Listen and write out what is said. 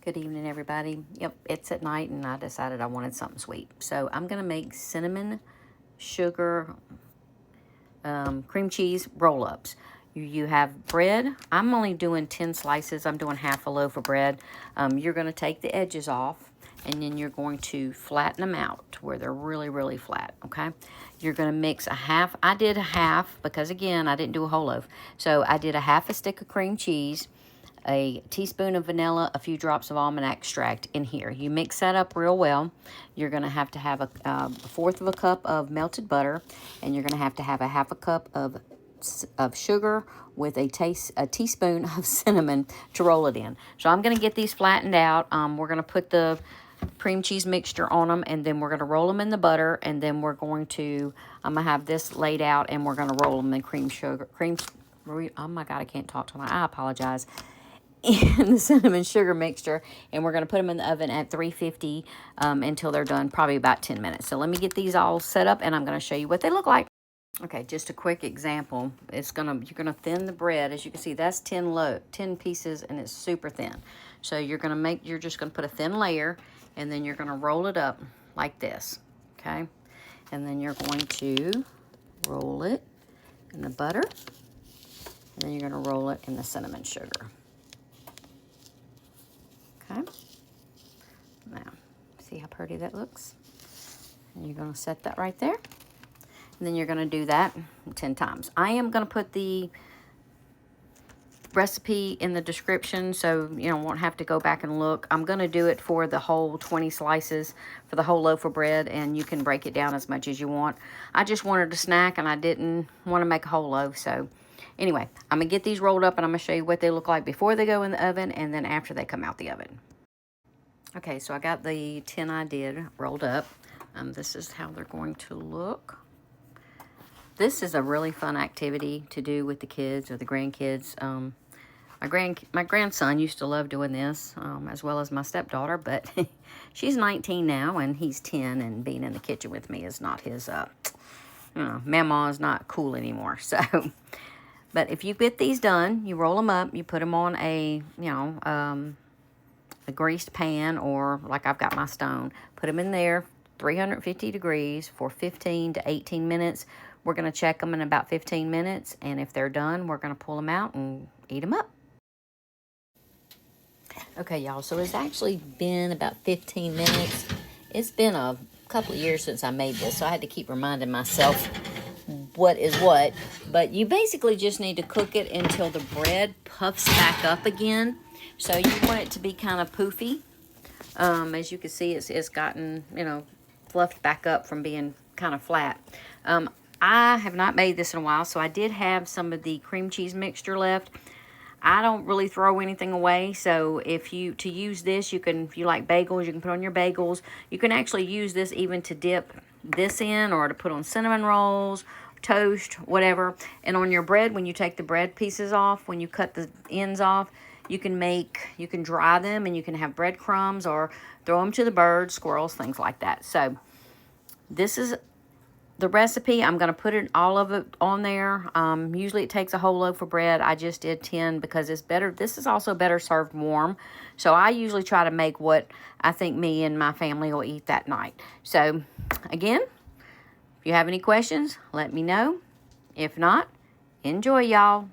Good evening, everybody. Yep, it's at night, and I decided I wanted something sweet. So I'm going to make cinnamon sugar cream cheese roll-ups. You have bread. I'm only doing 10 slices. I'm doing half a loaf of bread. You're going to take the edges off, and then you're going to flatten them out to where they're really, really flat, okay? You're going to mix a half. I did a half because, again, I didn't do a whole loaf. So I did a half a stick of cream cheese, a teaspoon of vanilla, a few drops of almond extract in here. You mix that up real well. You're going to have a fourth of a cup of melted butter, and you're going to have a half a cup of sugar with a teaspoon of cinnamon to roll it in. So I'm going to get these flattened out. We're going to put the cream cheese mixture on them, and then we're going to roll them in the butter, and then I'm going to have this laid out, and we're going to roll them in oh my God, I can't talk tonight. I apologize. In the cinnamon sugar mixture, and we're going to put them in the oven at 350 until they're done, probably about 10 minutes. So let me get these all set up, and I'm going to show you what they look like. Okay, just a quick example. You're going to thin the bread. As you can see, that's 10 pieces, and it's super thin. So you're just going to put a thin layer, and then you're going to roll it up like this, okay? And then you're going to roll it in the butter, and then you're going to roll it in the cinnamon sugar. Okay, now, see how pretty that looks? And you're going to set that right there. And then you're going to do that 10 times. I am going to put the recipe in the description, so you won't have to go back and look. I'm going to do it for the whole 20 slices for the whole loaf of bread, and you can break it down as much as you want. I just wanted a snack, and I didn't want to make a whole loaf, so anyway, I'm going to get these rolled up, and I'm going to show you what they look like before they go in the oven and then after they come out the oven. Okay, so I got the 10 I did rolled up. This is how they're going to look. This is a really fun activity to do with the kids or the grandkids. My grandson used to love doing this, as well as my stepdaughter, but she's 19 now, and he's 10, and being in the kitchen with me is not his, Mama is not cool anymore, so... But if you get these done, you roll them up, you put them on a greased pan, or like I've got my stone. Put them in there, 350 degrees for 15 to 18 minutes. We're going to check them in about 15 minutes, and if they're done, we're going to pull them out and eat them up. Okay, y'all, so it's actually been about 15 minutes. It's been a couple of years since I made this, so I had to keep reminding myself what is what. But you basically just need to cook it until the bread puffs back up again. So you want it to be kind of poofy. As you can see, it's gotten, fluffed back up from being kind of flat. I have not made this in a while, so I did have some of the cream cheese mixture left. I don't really throw anything away, so to use this, if you like bagels, you can put on your bagels. You can actually use this even to dip this in, or to put on cinnamon rolls, toast, whatever. And on your bread, when you take the bread pieces off, when you cut the ends off, you can dry them, and you can have breadcrumbs or throw them to the birds, squirrels, things like that. So this is the recipe. I'm going to put all of it on there. Usually it takes a whole loaf of bread. I just did 10 because it's better. This is also better served warm. So I usually try to make what I think me and my family will eat that night. So again, if you have any questions, let me know. If not, enjoy, y'all.